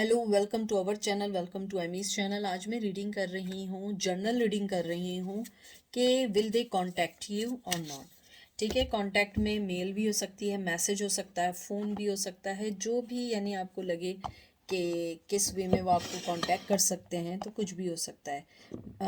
Hello, welcome to our channel, welcome to Amy's channel. आज मैं reading कर रही हूँ, जर्नल रीडिंग कर रही हूँ कि विल दे कांटेक्ट यू और नॉट। ठीक है, कांटेक्ट में मेल भी हो सकती है, मैसेज हो सकता है, फ़ोन भी हो सकता है, जो भी यानी आपको लगे कि किस वे में वो आपको कांटेक्ट कर सकते हैं, तो कुछ भी हो सकता है।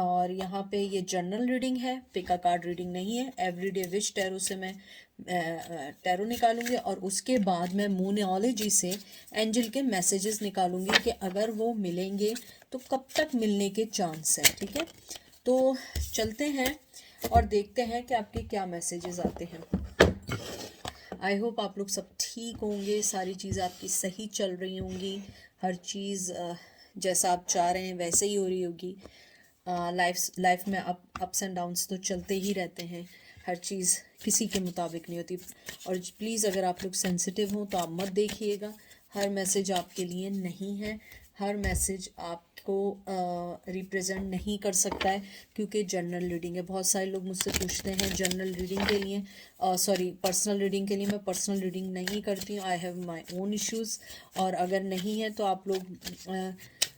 और यहाँ पे ये जर्नल रीडिंग है, पिका कार्ड रीडिंग नहीं है। एवरीडे विश टैरो से मैं टैरो निकालूंगी और उसके बाद मैं मूनोलॉजी से एंजल के मैसेजेस निकालूंगी कि अगर वो मिलेंगे तो कब तक मिलने के चांस हैं। ठीक है, तो चलते हैं और देखते हैं कि आपके क्या मैसेजेस आते हैं। आई होप आप लोग सब ठीक होंगे, सारी चीज़ें आपकी सही चल रही होंगी, हर चीज़ जैसा आप चाह रहे हैं वैसे ही हो रही होगी। लाइफ में अप्स एंड डाउन्स तो चलते ही रहते हैं, हर चीज़ किसी के मुताबिक नहीं होती। और प्लीज़ अगर आप लोग सेंसिटिव हों तो आप मत देखिएगा, हर मैसेज आपके लिए नहीं है, हर मैसेज आपको रिप्रेजेंट नहीं कर सकता है, क्योंकि जनरल रीडिंग है। बहुत सारे लोग मुझसे पूछते हैं जनरल रीडिंग के लिए, सॉरी पर्सनल रीडिंग के लिए। मैं पर्सनल रीडिंग नहीं करती हूँ, I have my own issues. और अगर नहीं है तो आप लोग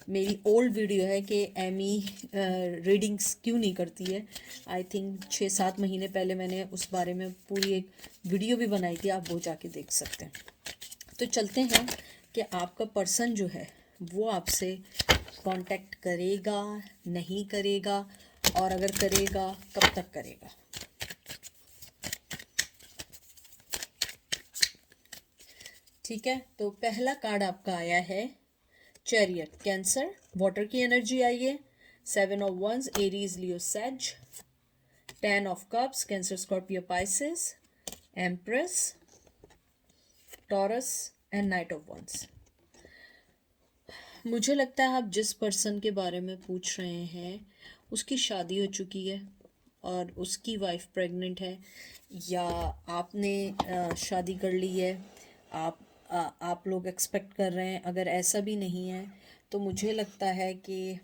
मेरी ओल्ड वीडियो है कि एमी रीडिंग्स क्यों नहीं करती है, आई थिंक 6-7 महीने पहले मैंने उस बारे में पूरी एक वीडियो भी बनाई थी, आप वो जाके देख सकते हैं। तो चलते हैं कि आपका पर्सन जो है वो आपसे कांटेक्ट करेगा, नहीं करेगा, और अगर करेगा कब तक करेगा। ठीक है, तो पहला कार्ड आपका आया है चैरियट, कैंसर, वाटर की एनर्जी आई है। 7 of wands, Aries, Leo, sage. 10 of cups, Cancer, Scorpio, Pisces, empress, Taurus and knight of wands. मुझे लगता है आप जिस पर्सन के बारे में पूछ रहे हैं उसकी शादी हो चुकी है और उसकी वाइफ प्रेग्नेंट है, या आपने शादी कर ली है, आप लोग एक्सपेक्ट कर रहे हैं। अगर ऐसा भी नहीं है तो मुझे लगता है कि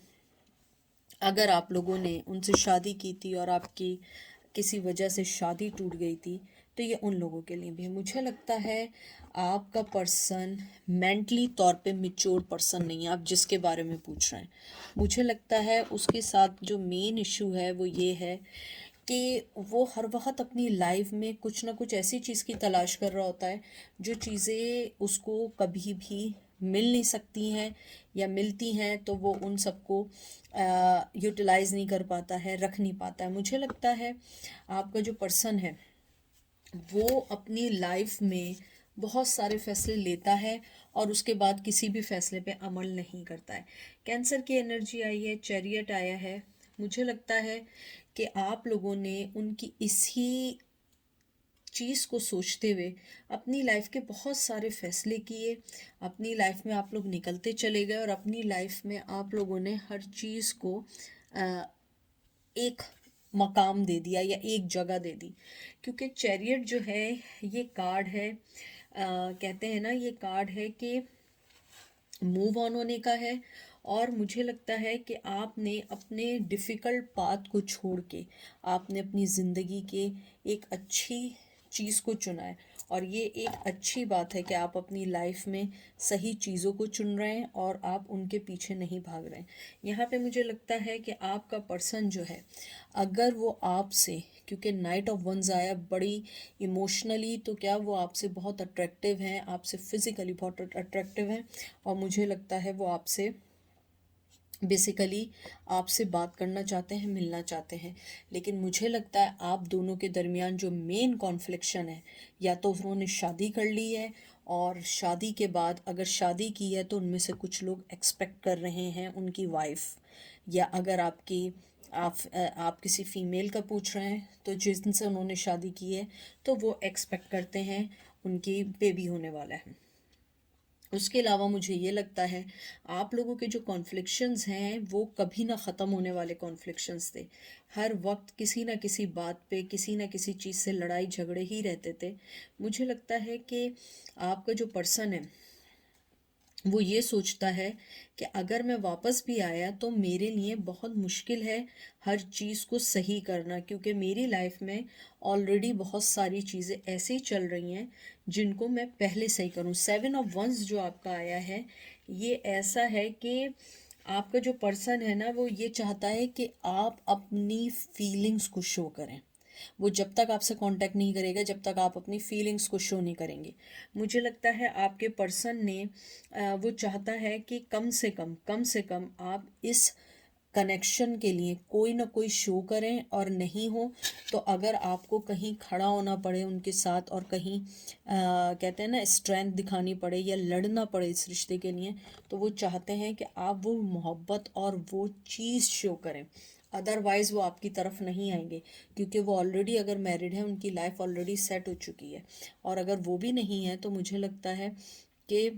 अगर आप लोगों ने उनसे शादी की थी और आपकी किसी वजह से शादी टूट गई थी, तो ये उन लोगों के लिए भी है। मुझे लगता है आपका पर्सन मेंटली तौर पे मिच्योर पर्सन नहीं है, आप जिसके बारे में पूछ रहे हैं। मुझे लगता है उसके साथ जो मेन इशू है वो ये है कि वो हर वक्त अपनी लाइफ में कुछ ना कुछ ऐसी चीज़ की तलाश कर रहा होता है जो चीज़ें उसको कभी भी मिल नहीं सकती हैं, या मिलती हैं तो वो उन सबको यूटिलाइज नहीं कर पाता है, रख नहीं पाता है। मुझे लगता है आपका जो पर्सन है वो अपनी लाइफ में बहुत सारे फैसले लेता है और उसके बाद किसी भी फैसले पे अमल नहीं करता है। कैंसर की एनर्जी आई है, चैरियट आया है। मुझे लगता है कि आप लोगों ने उनकी इसी चीज़ को सोचते हुए अपनी लाइफ के बहुत सारे फैसले किए, अपनी लाइफ में आप लोग निकलते चले गए और अपनी लाइफ में आप लोगों ने हर चीज़ को एक मकाम दे दिया या एक जगह दे दी। क्योंकि चैरियट जो है ये कार्ड है, कहते हैं ना, ये कार्ड है कि मूव ऑन होने का है। और मुझे लगता है कि आपने अपने डिफ़िकल्ट पाथ को छोड़ के आपने अपनी ज़िंदगी के एक अच्छी चीज़ को चुना है, और ये एक अच्छी बात है कि आप अपनी लाइफ में सही चीज़ों को चुन रहे हैं और आप उनके पीछे नहीं भाग रहे हैं। यहाँ पे मुझे लगता है कि आपका पर्सन जो है, अगर वो आपसे, क्योंकि नाइट ऑफ वंस आया, बड़ी इमोशनली तो क्या वो आपसे बहुत अट्रैक्टिव हैं, आपसे फिज़िकली बहुत अट्रैक्टिव हैं, और मुझे लगता है वो आपसे बेसिकली आपसे बात करना चाहते हैं, मिलना चाहते हैं। लेकिन मुझे लगता है आप दोनों के दरमियान जो मेन कॉन्फ्लिक्शन है, या तो उन्होंने शादी कर ली है, और शादी के बाद अगर शादी की है तो उनमें से कुछ लोग एक्सपेक्ट कर रहे हैं उनकी वाइफ, या अगर आप किसी फीमेल का पूछ रहे हैं तो जिनसे उन्होंने शादी की है तो वो एक्सपेक्ट करते हैं उनकी बेबी होने वाला है। उसके अलावा मुझे ये लगता है आप लोगों के जो कॉन्फ्लिक्शंस हैं वो कभी ना ख़त्म होने वाले कॉन्फ्लिक्शंस थे। हर वक्त किसी ना किसी बात पे, किसी ना किसी चीज़ से लड़ाई झगड़े ही रहते थे। मुझे लगता है कि आपका जो पर्सन है वो ये सोचता है कि अगर मैं वापस भी आया तो मेरे लिए बहुत मुश्किल है हर चीज़ को सही करना, क्योंकि मेरी लाइफ में ऑलरेडी बहुत सारी चीज़ें ऐसे ही चल रही हैं जिनको मैं पहले सही करूं। 7 ऑफ वंस जो आपका आया है, ये ऐसा है कि आपका जो पर्सन है ना वो ये चाहता है कि आप अपनी फीलिंग्स को शो करें। वो जब तक आपसे कांटेक्ट नहीं करेगा जब तक आप अपनी फीलिंग्स को शो नहीं करेंगे। मुझे लगता है आपके पर्सन ने वो चाहता है कि कम से कम आप इस कनेक्शन के लिए कोई ना कोई शो करें, और नहीं हो तो अगर आपको कहीं खड़ा होना पड़े उनके साथ और कहीं कहते हैं ना स्ट्रेंथ दिखानी पड़े या लड़ना पड़े इस रिश्ते के लिए, तो वो चाहते हैं कि आप वो मोहब्बत और वो चीज़ शो करें। अदरवाइज़ वो आपकी तरफ नहीं आएंगे, क्योंकि वो ऑलरेडी अगर मैरिड है उनकी लाइफ ऑलरेडी सेट हो चुकी है। और अगर वो भी नहीं है तो मुझे लगता है कि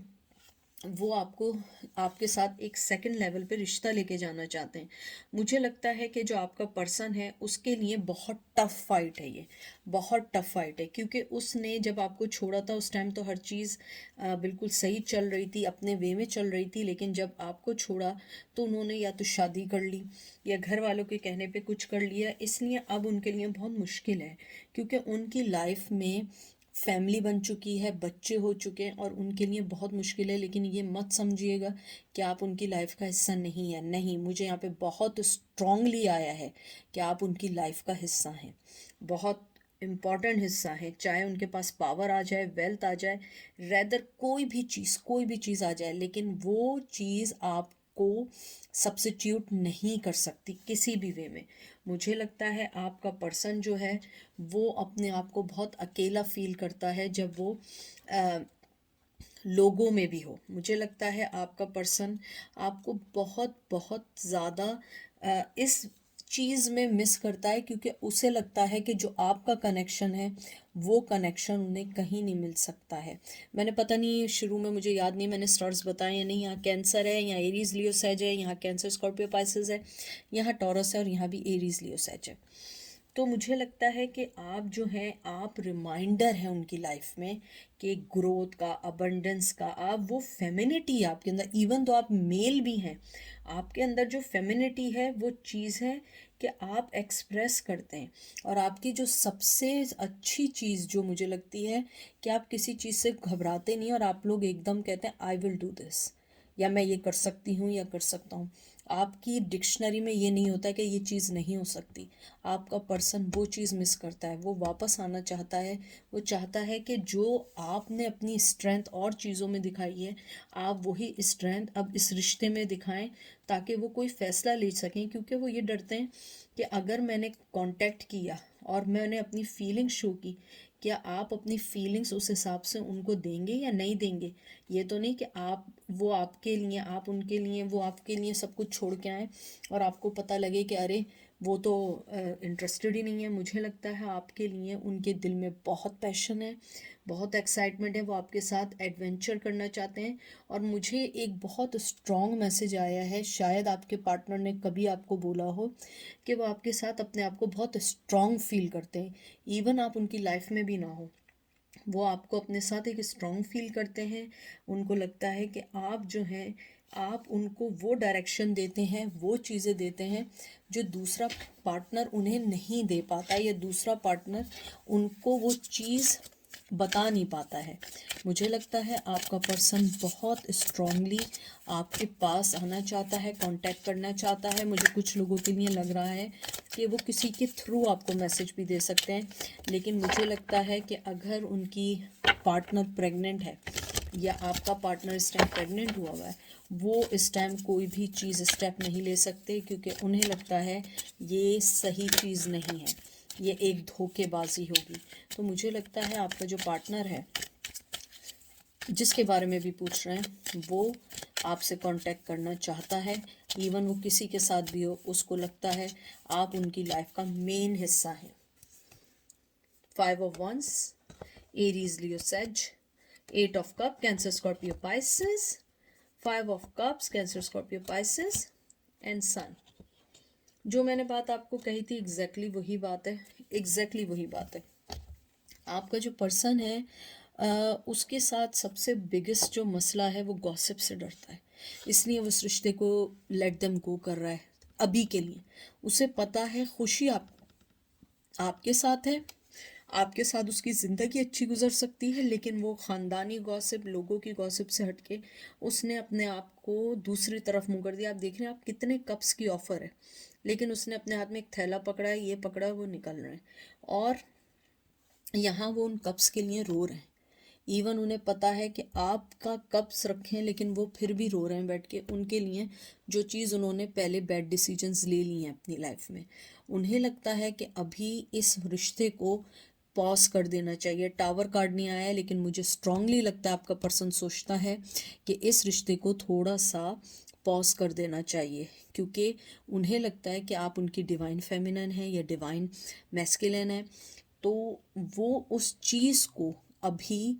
वो आपको आपके साथ एक सेकंड लेवल पे रिश्ता लेके जाना चाहते हैं। मुझे लगता है कि जो आपका पर्सन है उसके लिए बहुत टफ फाइट है ये, बहुत टफ फाइट है, क्योंकि उसने जब आपको छोड़ा था उस टाइम तो हर चीज़ बिल्कुल सही चल रही थी, अपने वे में चल रही थी। लेकिन जब आपको छोड़ा तो उन्होंने या तो शादी कर ली या घर वालों के कहने पे कुछ कर लिया, इसलिए अब उनके लिए बहुत मुश्किल है, क्योंकि उनकी लाइफ में फैमिली बन चुकी है, बच्चे हो चुके हैं और उनके लिए बहुत मुश्किल है। लेकिन ये मत समझिएगा कि आप उनकी लाइफ का हिस्सा नहीं है, नहीं, मुझे यहाँ पे बहुत स्ट्रांगली आया है कि आप उनकी लाइफ का हिस्सा हैं, बहुत इम्पॉर्टेंट हिस्सा है। चाहे उनके पास पावर आ जाए, वेल्थ आ जाए, रेदर कोई भी चीज़ आ जाए, लेकिन वो चीज़ आपको सब्स्टिट्यूट नहीं कर सकती किसी भी वे में। मुझे लगता है आपका पर्सन जो है वो अपने आप को बहुत अकेला फील करता है जब वो लोगों में भी हो। मुझे लगता है आपका पर्सन आपको बहुत बहुत ज़्यादा इस चीज़ में मिस करता है, क्योंकि उसे लगता है कि जो आपका कनेक्शन है वो कनेक्शन उन्हें कहीं नहीं मिल सकता है। मैंने पता नहीं शुरू में मुझे याद नहीं मैंने स्टार्स बताए या नहीं, यहाँ कैंसर है, यहाँ एरीज लियो सेज है, यहाँ कैंसर स्कॉर्पियो पाइसेस है, यहाँ टॉरस है और यहाँ भी एरीज लियो सेज है। तो मुझे लगता है कि आप जो हैं आप रिमाइंडर हैं उनकी लाइफ में कि ग्रोथ का, अबंडेंस का, आप वो फेमिनिटी है आपके अंदर। इवन तो आप मेल भी हैं, आपके अंदर जो फेमिनिटी है वो चीज़ है कि आप एक्सप्रेस करते हैं। और आपकी जो सबसे अच्छी चीज़ जो मुझे लगती है कि आप किसी चीज़ से घबराते नहीं और आप लोग एकदम कहते हैं आई विल डू दिस, या मैं ये कर सकती हूँ या कर सकता हूँ। आपकी डिक्शनरी में ये नहीं होता कि ये चीज़ नहीं हो सकती। आपका पर्सन वो चीज़ मिस करता है, वो वापस आना चाहता है। वो चाहता है कि जो आपने अपनी स्ट्रेंथ और चीज़ों में दिखाई है, आप वही स्ट्रेंथ अब इस रिश्ते में दिखाएं, ताकि वो कोई फ़ैसला ले सकें। क्योंकि वो ये डरते हैं कि अगर मैंने कांटेक्ट किया और मैंने अपनी फीलिंग शो की, क्या आप अपनी फीलिंग्स उस हिसाब से उनको देंगे या नहीं देंगे। ये तो नहीं कि आप वो आपके लिए, आप उनके लिए, वो आपके लिए सब कुछ छोड़ के आए और आपको पता लगे कि अरे वो तो इंटरेस्टेड ही नहीं है। मुझे लगता है आपके लिए उनके दिल में बहुत पैशन है, बहुत एक्साइटमेंट है, वो आपके साथ एडवेंचर करना चाहते हैं। और मुझे एक बहुत स्ट्रॉन्ग मैसेज आया है, शायद आपके पार्टनर ने कभी आपको बोला हो कि वो आपके साथ अपने आप को बहुत स्ट्रॉन्ग फील करते हैं। इवन आप उनकी लाइफ में भी ना हो, वो आपको अपने साथ एक स्ट्रॉन्ग फील करते हैं। उनको लगता है कि आप जो हैं आप उनको वो डायरेक्शन देते हैं, वो चीज़ें देते हैं जो दूसरा पार्टनर उन्हें नहीं दे पाता, या दूसरा पार्टनर उनको वो चीज़ बता नहीं पाता है। मुझे लगता है आपका पर्सन बहुत स्ट्रांगली आपके पास आना चाहता है, कांटेक्ट करना चाहता है। मुझे कुछ लोगों के लिए लग रहा है कि वो किसी के थ्रू आपको मैसेज भी दे सकते हैं। लेकिन मुझे लगता है कि अगर उनकी पार्टनर प्रेग्नेंट है या आपका पार्टनर इस टाइम प्रेग्नेंट हुआ है, वो इस टाइम कोई भी चीज़ स्टेप नहीं ले सकते, क्योंकि उन्हें लगता है ये सही चीज़ नहीं है, ये एक धोखेबाजी होगी। तो मुझे लगता है आपका जो पार्टनर है जिसके बारे में भी पूछ रहे हैं, वो आपसे कांटेक्ट करना चाहता है। इवन वो किसी के साथ भी हो, उसको लगता है आप उनकी लाइफ का मेन हिस्सा हैं। 5 of Wands, Aries, Leo, Sag, 8 of Cups, Cancer, Scorpio, Pisces, 5 of Cups, Cancer, Scorpio, Pisces and sun. जो मैंने बात आपको कही थी एग्जैक्टली वही बात है, एग्जैक्टली वही बात है। आपका जो पर्सन है उसके साथ सबसे बिगेस्ट जो मसला है वो गॉसिप से डरता है, इसलिए वो उस रिश्ते को लेट देम गो कर रहा है अभी के लिए। उसे पता है खुशी आपके साथ है, आपके साथ उसकी ज़िंदगी अच्छी गुजर सकती है, लेकिन वो ख़ानदानी गॉसिप, लोगों की गॉसिप से हटके उसने अपने आप को दूसरी तरफ मुँह कर दिया। आप देख रहे हैं आप कितने कप्स की ऑफ़र है, लेकिन उसने अपने हाथ में एक थैला पकड़ा है, ये पकड़ा है, वो निकल रहे हैं और यहाँ वो उन कप्स के लिए रो रहे हैं। इवन उन्हें पता है कि आपका कप्स रखें, लेकिन वो फिर भी रो रहे हैं बैठ के उनके लिए, जो चीज़ उन्होंने पहले बैड डिसीजंस ले ली हैं अपनी लाइफ में। उन्हें लगता है कि अभी इस रिश्ते को पॉज कर देना चाहिए। टावर कार्ड नहीं आया है, लेकिन मुझे स्ट्रांगली लगता है आपका पर्सन सोचता है कि इस रिश्ते को थोड़ा सा पॉज कर देना चाहिए, क्योंकि उन्हें लगता है कि आप उनकी डिवाइन फेमिनन है या डिवाइन मैस्कुलिन है, तो वो उस चीज़ को अभी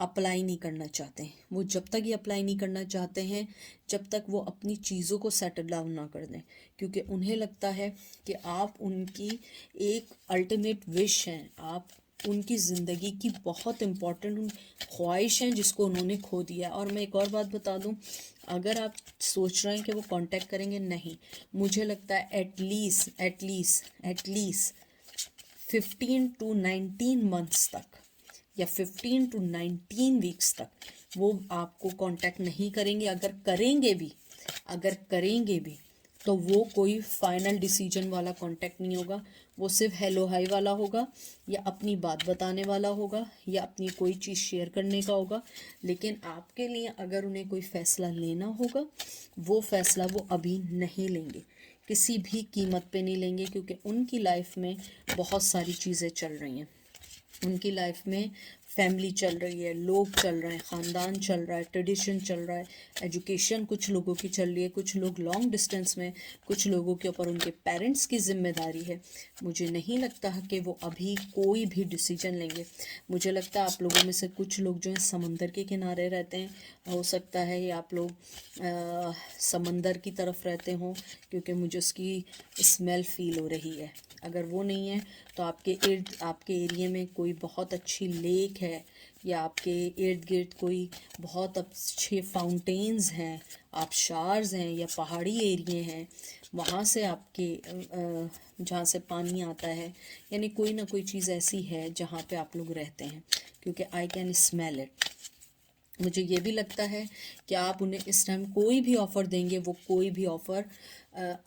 अप्लाई नहीं करना चाहते हैं। वो जब तक ये अप्लाई नहीं करना चाहते हैं, जब तक वो अपनी चीज़ों को सेटल डाउन ना कर दें, क्योंकि उन्हें लगता है कि आप उनकी एक अल्टीमेट विश हैं, आप उनकी ज़िंदगी की बहुत इम्पॉर्टेंट ख्वाहिश हैं जिसको उन्होंने खो दिया है। और मैं एक और बात बता दूं, अगर आप सोच रहे हैं कि वो कांटेक्ट करेंगे, नहीं, मुझे लगता है एटलीस्ट 15 to 19 months तक या 15 to 19 weeks तक वो आपको कांटेक्ट नहीं करेंगे। अगर करेंगे भी तो वो कोई फाइनल डिसीजन वाला कांटेक्ट नहीं होगा। वो सिर्फ हेलो हाय वाला होगा, या अपनी बात बताने वाला होगा, या अपनी कोई चीज़ शेयर करने का होगा। लेकिन आपके लिए अगर उन्हें कोई फ़ैसला लेना होगा, वो फ़ैसला वो अभी नहीं लेंगे, किसी भी कीमत पे नहीं लेंगे, क्योंकि उनकी लाइफ में बहुत सारी चीज़ें चल रही हैं। उनकी लाइफ में फैमिली चल रही है, लोग चल रहे हैं, ख़ानदान चल रहा है, ट्रेडिशन चल रहा है, एजुकेशन कुछ लोगों की चल रही है, कुछ लोग लॉन्ग डिस्टेंस में, कुछ लोगों के ऊपर उनके पेरेंट्स की जिम्मेदारी है। मुझे नहीं लगता कि वो अभी कोई भी डिसीजन लेंगे। मुझे लगता है आप लोगों में से कुछ लोग जो हैं समंदर के किनारे रहते हैं, हो सकता है ये आप लोग समंदर की तरफ रहते हों, क्योंकि मुझे उसकी स्मेल फील हो रही है। अगर वो नहीं है तो आपके एरिया में कोई बहुत अच्छी लेक है, या आपके इर्द गिर्द कोई बहुत अच्छे फाउंटेन्स हैं, आबशार्स हैं, या पहाड़ी एरिए हैं, वहाँ से आपके जहाँ से पानी आता है, यानी कोई ना कोई चीज़ ऐसी है जहाँ पे आप लोग रहते हैं, क्योंकि आई कैन स्मेल इट। मुझे ये भी लगता है कि आप उन्हें इस टाइम कोई भी ऑफ़र देंगे, वो कोई भी ऑफ़र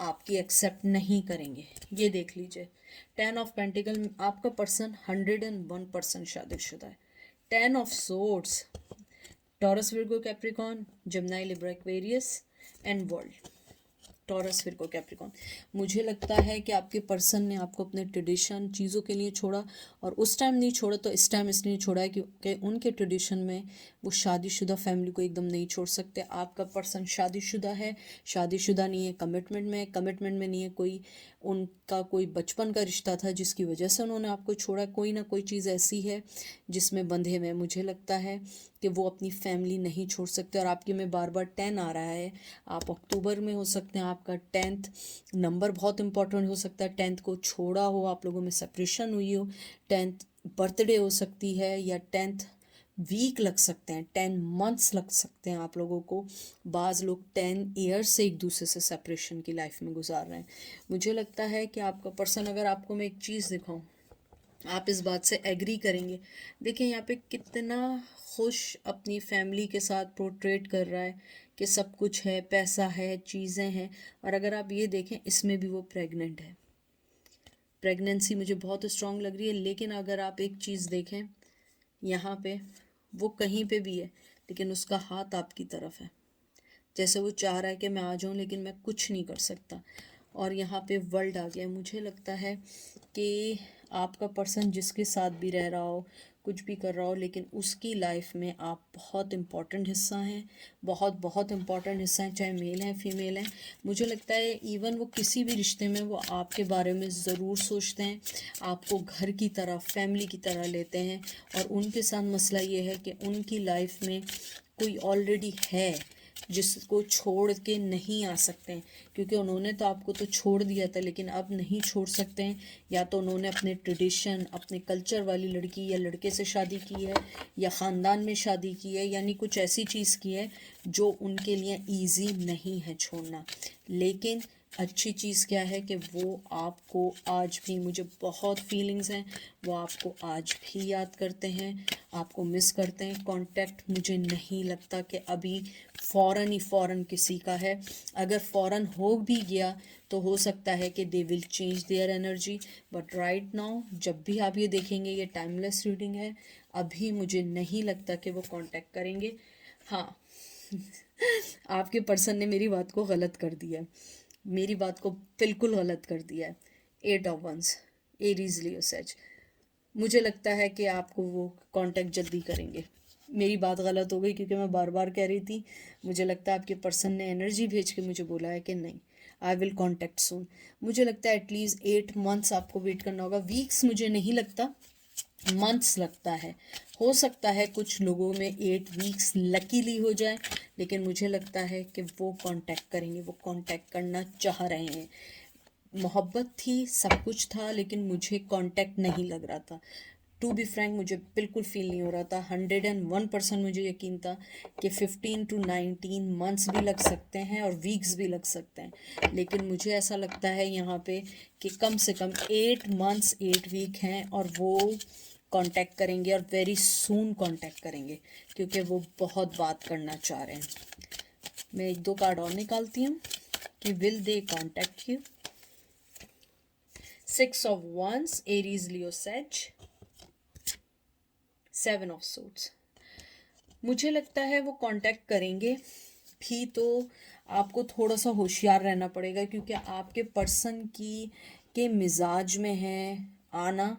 आपकी एक्सेप्ट नहीं करेंगे। ये देख लीजिए, 10 of Pentacles में आपका पर्सन 101% शादीशुदा है। 10 of Swords, taurus, Virgo, Capricorn, Gemini, Libra, Aquarius and world. Taurus, Virgo, Capricorn. मुझे लगता है कि आपके पर्सन ने आपको अपने ट्रेडिशन चीज़ों के लिए छोड़ा, और उस टाइम नहीं छोड़ा तो इस टाइम इसलिए छोड़ा है क्योंकि उनके ट्रेडिशन में वो शादीशुदा फैमिली को एकदम नहीं छोड़ सकते। आपका पर्सन शादीशुदा है, शादीशुदा नहीं है, कमिटमेंट में नहीं है, उनका कोई बचपन का रिश्ता था जिसकी वजह से उन्होंने आपको छोड़ा। कोई ना कोई चीज़ ऐसी है जिसमें बंधे हुए। मुझे लगता है कि वो अपनी फैमिली नहीं छोड़ सकते। और आपके में बार बार 10 आ रहा है, आप अक्टूबर में हो सकते हैं, आपका 10th नंबर बहुत इंपॉर्टेंट हो सकता है। 10th को छोड़ा हो, आप लोगों में सेपरेशन हुई हो, 10th बर्थडे हो सकती है, या 10th वीक लग सकते हैं, 10 months लग सकते हैं आप लोगों को। बाज़ लोग 10 years से एक दूसरे से सेपरेशन की लाइफ में गुजार रहे हैं। मुझे लगता है कि आपका पर्सन, अगर आपको मैं एक चीज़ दिखाऊं, आप इस बात से एग्री करेंगे। देखिए यहाँ पे कितना खुश अपनी फैमिली के साथ पोर्ट्रेट कर रहा है कि सब कुछ है, पैसा है, चीज़ें हैं। और अगर आप ये देखें, इसमें भी वो प्रेग्नेंट है। प्रेगनेंसी मुझे बहुत स्ट्रांग लग रही है। लेकिन अगर आप एक चीज़ देखें, यहाँ पे वो कहीं पे भी है, लेकिन उसका हाथ आपकी तरफ है, जैसे वो चाह रहा है कि मैं आ जाऊँ, लेकिन मैं कुछ नहीं कर सकता। और यहाँ पे वर्ल्ड आ गया। मुझे लगता है कि आपका पर्सन जिसके साथ भी रह रहा हो, कुछ भी कर रहा हो, लेकिन उसकी लाइफ में आप बहुत इम्पॉर्टेंट हिस्सा हैं, बहुत बहुत इम्पॉर्टेंट हिस्सा हैं, चाहे मेल हैं फीमेल हैं। मुझे लगता है इवन वो किसी भी रिश्ते में वो आपके बारे में ज़रूर सोचते हैं, आपको घर की तरह, फैमिली की तरह लेते हैं। और उनके साथ मसला ये है कि उनकी लाइफ में कोई ऑलरेडी है जिसको छोड़ के नहीं आ सकते हैं, क्योंकि उन्होंने तो आपको तो छोड़ दिया था, लेकिन अब नहीं छोड़ सकते हैं। या तो उन्होंने अपने ट्रेडिशन, अपने कल्चर वाली लड़की या लड़के से शादी की है, या ख़ानदान में शादी की है, यानी कुछ ऐसी चीज़ की है जो उनके लिए इजी नहीं है छोड़ना। लेकिन अच्छी चीज़ क्या है कि वो आपको आज भी, मुझे बहुत फीलिंग्स हैं, वो आपको आज भी याद करते हैं, आपको मिस करते हैं। कांटेक्ट मुझे नहीं लगता कि अभी फ़ौरन किसी का है। अगर फ़ौरन हो भी गया तो हो सकता है कि they will change their energy, but right now जब भी आप ये देखेंगे, ये टाइमलेस रीडिंग है, अभी मुझे नहीं लगता कि वो कांटेक्ट करेंगे। हाँ, आपके पर्सन ने मेरी बात को गलत कर दिया है, मेरी बात को बिल्कुल गलत कर दिया है। 8 of wands, Aries Leo sage, मुझे लगता है कि आपको वो कांटेक्ट जल्दी करेंगे। मेरी बात गलत हो गई क्योंकि मैं बार बार कह रही थी। मुझे लगता है आपके पर्सन ने एनर्जी भेज के मुझे बोला है कि नहीं, आई विल कांटेक्ट सून। मुझे लगता है एटलीस्ट 8 मंथ्स आपको वेट करना होगा। वीक्स मुझे नहीं लगता, मंथ्स लगता है। हो सकता है कुछ लोगों में 8 वीक्स लकीली हो जाए, लेकिन मुझे लगता है कि वो कांटेक्ट करेंगे, वो कांटेक्ट करना चाह रहे हैं। मोहब्बत थी, सब कुछ था, लेकिन मुझे कांटेक्ट नहीं लग रहा था। टू बी फ्रैंक, मुझे बिल्कुल फील नहीं हो रहा था। 101% मुझे यकीन था कि 15 to 19 मंथ्स भी लग सकते हैं और वीक्स भी लग सकते हैं। लेकिन मुझे ऐसा लगता है यहाँ पे कि कम से कम 8 मंथ्स 8 वीक हैं और वो कांटेक्ट करेंगे, और वेरी सून कांटेक्ट करेंगे, क्योंकि वो बहुत बात करना चाह रहे हैं। मैं 1-2 कार्ड और निकालती हूँ कि will they contact you. 6 of Wands, Aries Leo says, 7 of Swords। मुझे लगता है वो कांटेक्ट करेंगे भी, तो आपको थोड़ा सा होशियार रहना पड़ेगा, क्योंकि आपके पर्सन की के मिजाज में है आना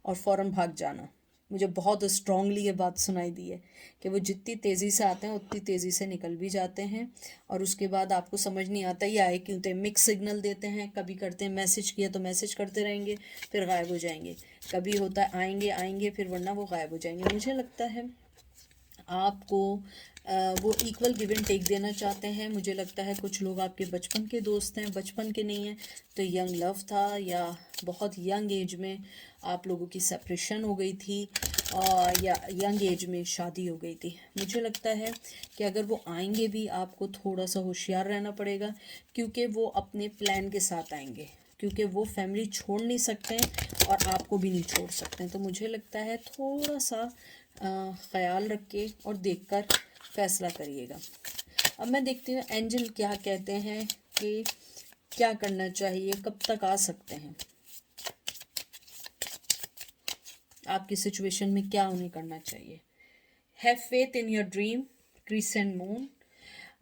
और फ़ौरन भाग जाना। मुझे बहुत स्ट्रांगली ये बात सुनाई दी है कि वो जितनी तेज़ी से आते हैं उतनी तेज़ी से निकल भी जाते हैं, और उसके बाद आपको समझ नहीं आता ये आए क्यों थे। मिक्स सिग्नल देते हैं, कभी करते हैं मैसेज किया तो मैसेज करते रहेंगे फिर गायब हो जाएंगे, कभी होता है आएंगे आएंगे फिर वरना वो गायब हो जाएंगे। मुझे लगता है आपको वो इक्वल गिव एंड टेक देना चाहते हैं। मुझे लगता है कुछ लोग आपके बचपन के दोस्त हैं, बचपन के नहीं हैं तो यंग लव था, या बहुत यंग एज में आप लोगों की सेपरेशन हो गई थी, या यंग एज में शादी हो गई थी। मुझे लगता है कि अगर वो आएंगे भी, आपको थोड़ा सा होशियार रहना पड़ेगा, क्योंकि वो अपने प्लान के साथ आएंगे, क्योंकि वो फैमिली छोड़ नहीं सकते हैं और आपको भी नहीं छोड़ सकते हैं। तो मुझे लगता है थोड़ा सा ख्याल रख के और देखकर फैसला करिएगा। अब मैं देखती हूँ एंजल क्या कहते हैं कि क्या करना चाहिए, कब तक आ सकते हैं, आपकी सिचुएशन में क्या उन्हें करना चाहिए। Have faith in your dream, crescent moon.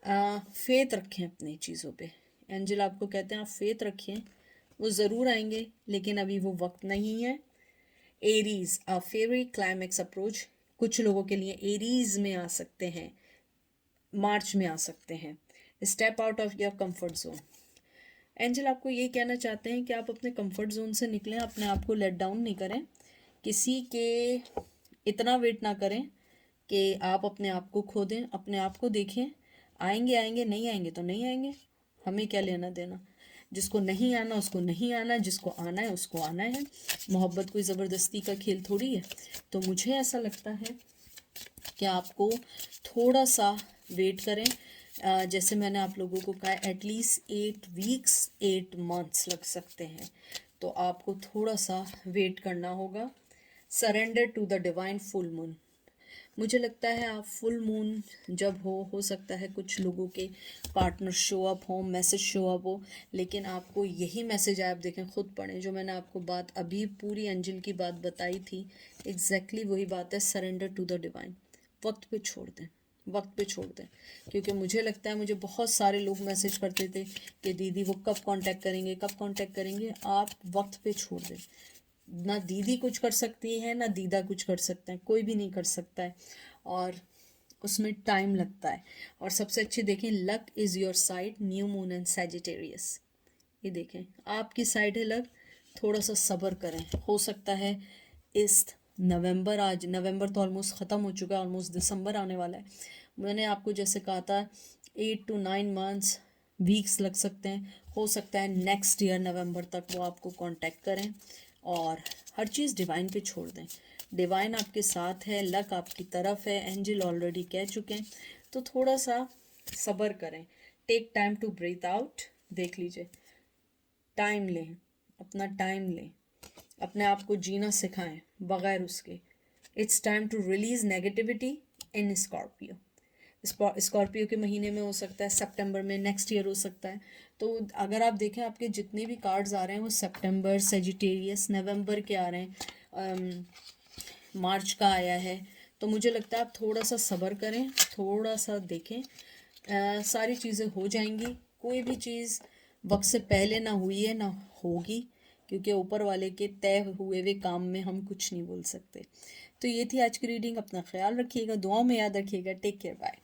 Faith रखें अपनी चीज़ों पे। एंजल आपको कहते हैं आप फेथ रखें, वो ज़रूर आएंगे, लेकिन अभी वो वक्त नहीं है। एरीज, अ फेवरी क्लाइमेक्स अप्रोच, कुछ लोगों के लिए एरीज में आ सकते हैं, मार्च में आ सकते हैं। Step out of your comfort zone. Angel आपको ये कहना चाहते हैं कि आप अपने कंफर्ट जोन से निकलें, अपने आप को लेट डाउन नहीं करें, किसी के इतना वेट ना करें कि आप अपने आप को खो दें। अपने आप को देखें, आएंगे आएंगे, नहीं आएंगे तो नहीं आएंगे, हमें क्या लेना देना। जिसको नहीं आना उसको नहीं आना, जिसको आना है उसको आना है। मोहब्बत कोई ज़बरदस्ती का खेल थोड़ी है। तो मुझे ऐसा लगता है कि आपको थोड़ा सा वेट करें। जैसे मैंने आप लोगों को कहा, एटलीस्ट 8 वीक्स 8 मंथ्स लग सकते हैं, तो आपको थोड़ा सा वेट करना होगा। Surrender to the divine full moon. मुझे लगता है आप फुल मून जब हो सकता है कुछ लोगों के पार्टनर शो अप हो, मैसेज शो अप हो, लेकिन आपको यही मैसेज आप देखें, खुद पढ़ें, जो मैंने आपको बात अभी पूरी अंजिल की बात बताई थी, एग्जैक्टली वही बात है। सरेंडर टू द डिवाइन, वक्त पे छोड़ दें, वक्त पे छोड़ दें। क्योंकि मुझे लगता है, मुझे बहुत सारे लोग मैसेज करते थे कि दीदी वो कब कांटेक्ट करेंगे, कब कांटेक्ट करेंगे। आप वक्त पे छोड़ दें। ना दीदी कुछ कर सकती है, ना दीदा कुछ कर सकते हैं, कोई भी नहीं कर सकता है, और उसमें टाइम लगता है। और सबसे अच्छी देखें, luck is your side, new moon and Sagittarius. ये देखें आपकी साइड है लक, थोड़ा सा सब्र करें। हो सकता है इस नवंबर, आज नवंबर तो ऑलमोस्ट ख़त्म हो चुका है, ऑलमोस्ट दिसंबर आने वाला है। मैंने आपको जैसे कहा था 8 to 9 मंथ्स वीक्स लग सकते हैं। हो सकता है नेक्स्ट ईयर नवंबर तक वो आपको कांटेक्ट करें, और हर चीज़ डिवाइन पे छोड़ दें। डिवाइन आपके साथ है, लक आपकी तरफ है, एंजल ऑलरेडी कह चुके हैं। तो थोड़ा सा सब्र करें, take time to breathe out. देख लीजिए, टाइम लें, अपना टाइम लें, अपने आप को जीना सिखाएं बगैर उसके। It's time to release negativity in Scorpio. Scorpio के महीने में हो सकता है, सितंबर में, नेक्स्ट ईयर हो सकता है। तो अगर आप देखें आपके जितने भी कार्ड्स आ रहे हैं वो सितंबर, सेजिटेरियस, नवंबर के आ रहे हैं, मार्च का आया है। तो मुझे लगता है आप थोड़ा सा सब्र करें, थोड़ा सा देखें, सारी चीज़ें हो जाएंगी। कोई भी चीज़ वक्त से पहले ना हुई है ना होगी, क्योंकि ऊपर वाले के तय हुए हुए काम में हम कुछ नहीं बोल सकते। तो ये थी आज की रीडिंग। अपना ख्याल रखिएगा, दुआओं में याद रखिएगा। Take care, bye.